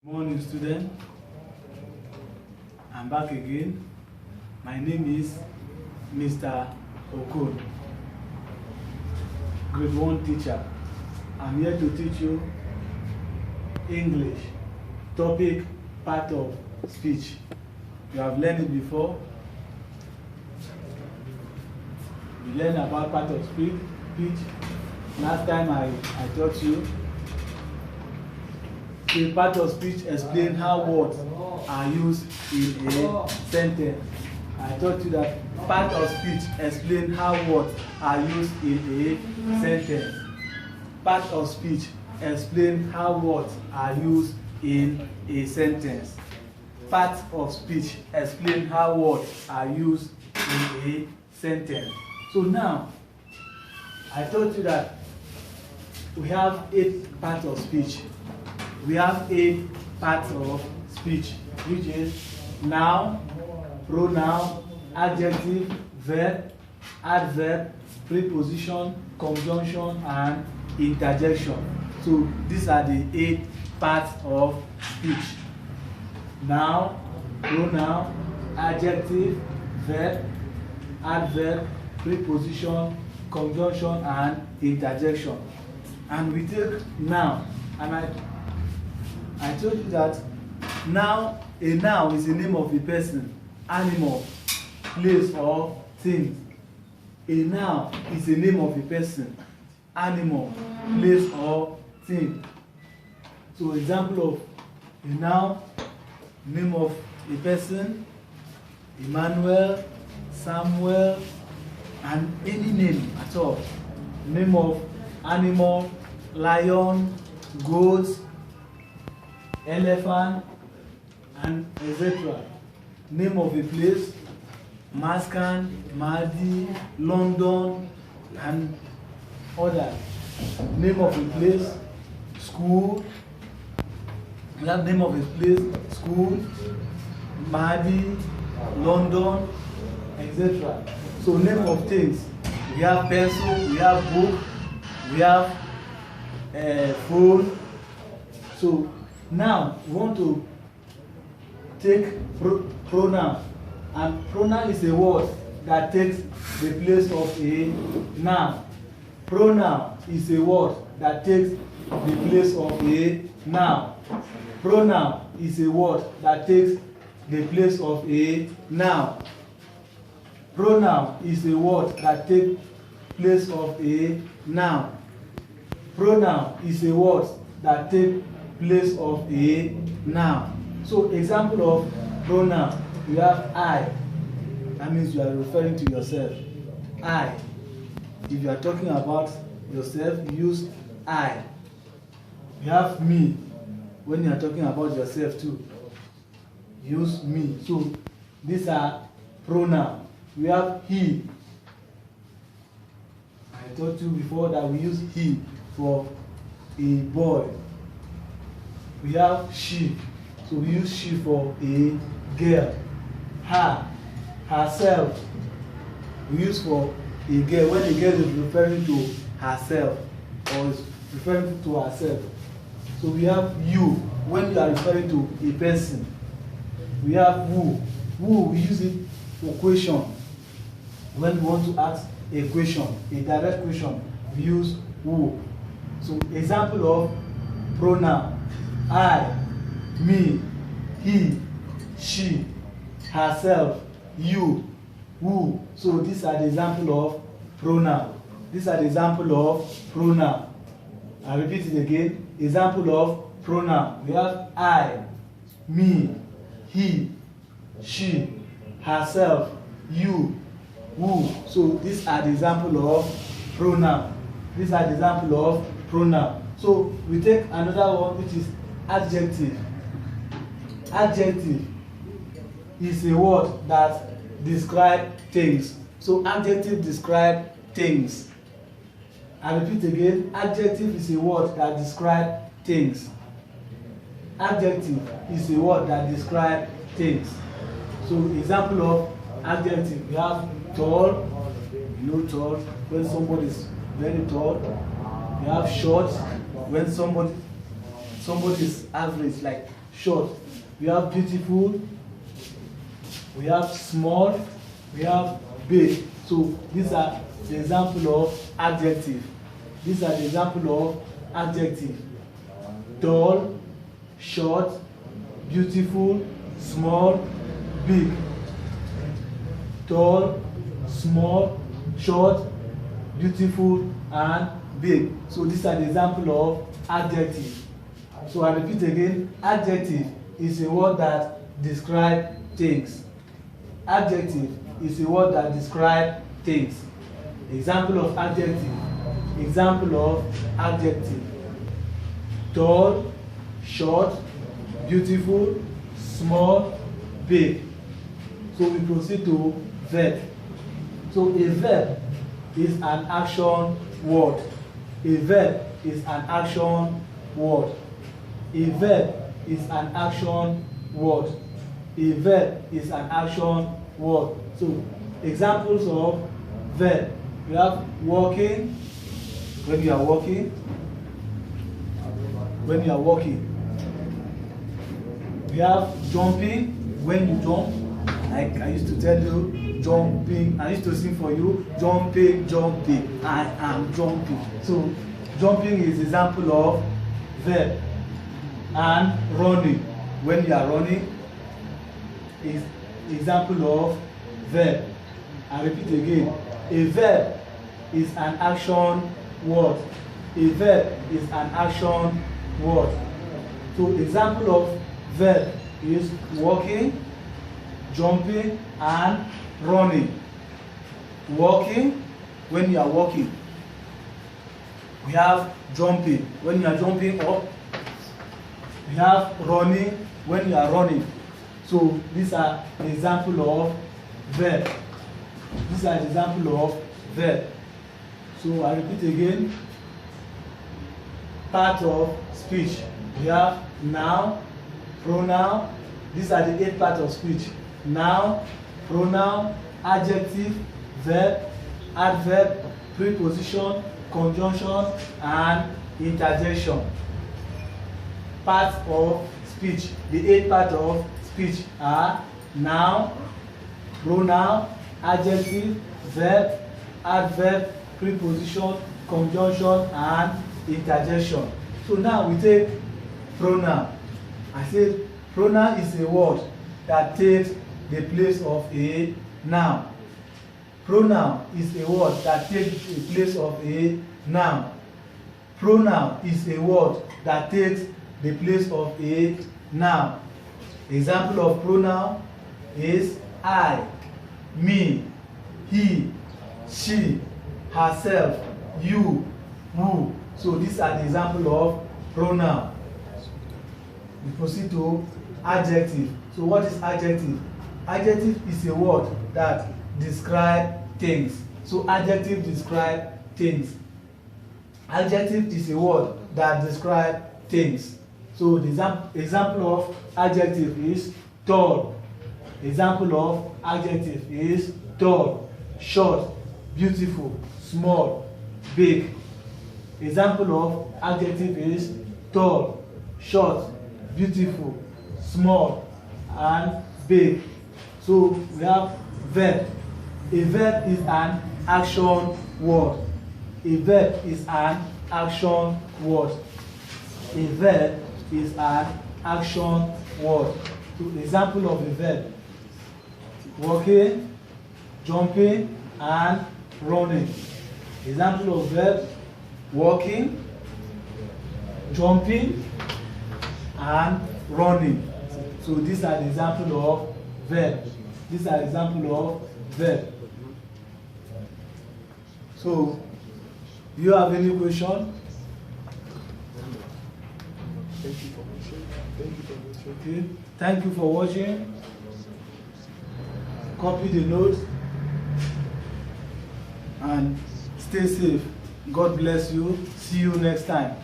Good morning, student. I'm back again. My name is Mr. Okon, grade 1 teacher. I'm here to teach you English, topic, part of speech. You have learned it before. You learned about part of speech. Last time I taught you the part of speech explain how words are used in a sentence. I taught you that part of speech explain how words are used in a sentence. Part of speech explain how words are used in a sentence. Part of speech explain how words are used in a sentence. So now, I told you that we have 8 parts of speech. We have 8 parts of speech, which is noun, pronoun, adjective, verb, adverb, preposition, conjunction, and interjection. So these are the 8 parts of speech. Noun, pronoun, adjective, verb, adverb, preposition, conjunction, and interjection. And we take noun, and I told you that now a noun is the name of a person, animal, place, or thing. A noun is the name of a person, animal, place, or thing. So example of a noun, name of a person, Emmanuel, Samuel, and any name at all. Name of animal, lion, goat, elephant, and etc. Name of a place, Maskan, Mahdi, London, and others. Name of a place, school. We have name of a place, school, Mahdi, London, etc. So name of things, we have pencil, we have book, we have phone. So now we want to take pronoun, and pronoun is a word that takes the place of a noun. Pronoun is a word that takes the place of a noun. Pronoun is a word that takes the place of a noun. Pronoun is a word that takes place of a noun. Pronoun is a word that takes place of a noun. So example of pronoun, you have I. That means you are referring to yourself. I. If you are talking about yourself, you use I. You have me. When you are talking about yourself too, use me. So these are pronouns. We have he. I told you before that we use he for a boy. We have she. So we use she for a girl. Her, herself, we use for a girl when a girl is referring to herself or is referring to herself. So we have you when you are referring to a person. We have who. Who, we use it for question. When we want to ask a question, a direct question, we use who. So example of pronoun, I, me, he, she, herself, you, who. So these are the example of pronoun. These are the example of pronoun. I repeat it again. Example of pronoun. We have I, me, he, she, herself, you, who. So these are the example of pronoun. These are the example of pronoun. So we take another one, which is adjective. Adjective is a word that describes things. So adjective describes things. I repeat again, adjective is a word that describes things. Adjective is a word that describes things. So example of adjective, we have tall, you know tall, when somebody is very tall. We have short, when somebody somebody is average, like short. We have beautiful, we have small, we have big. So these are the example of adjective. These are the example of adjective. Tall, short, beautiful, small, big. Tall, small, short, beautiful, and big. So these are the example of adjective. So I repeat again, adjective is a word that describes things. Adjective is a word that describes things. Example of adjective. Example of adjective. Tall, short, beautiful, small, big. So we proceed to verb. So a verb is an action word. A verb is an action word. A verb is an action word. A verb is an action word. So examples of verb. We have walking, when you are walking. When you are walking. We have jumping, when you jump. Like I used to tell you, jumping. I used to sing for you, jumping, jumping. I am jumping. So jumping is example of verb. And running, when you are running, is example of verb. I repeat again, a verb is an action word. A verb is an action word. So example of verb is walking, jumping, and running. Walking, when you are walking. We have jumping, when you are jumping up. We have running, when you are running. So these are the example of verb. These are the example of verb. So I repeat again. Part of speech. We have noun, pronoun. These are the 8 parts of speech. Noun, pronoun, adjective, verb, adverb, preposition, conjunction, and interjection. Parts of speech. The 8 parts of speech are noun, pronoun, adjective, verb, adverb, preposition, conjunction, and interjection. So now we take pronoun. I said pronoun is a word that takes the place of a noun. Pronoun is a word that takes the place of a noun. Pronoun is a word that takes the place of a noun. Example of pronoun is I, me, he, she, herself, you, who. So these are the example of pronoun. We proceed to adjective. So what is adjective? Adjective is a word that describes things. So adjective describes things. Adjective is a word that describes things. So the example of adjective is tall. Example of adjective is tall, short, beautiful, small, big. Example of adjective is tall, short, beautiful, small, and big. So we have verb. A verb is an action word. A verb is an action word. A verb is an action word. So example of a verb: walking, jumping, and running. Example of verb: walking, jumping, and running. So these are the example of verb. These are example of verb. So, do you have any question? Thank you for watching. Thank you for watching. Okay. Thank you for watching. Copy the notes and stay safe. God bless you. See you next time.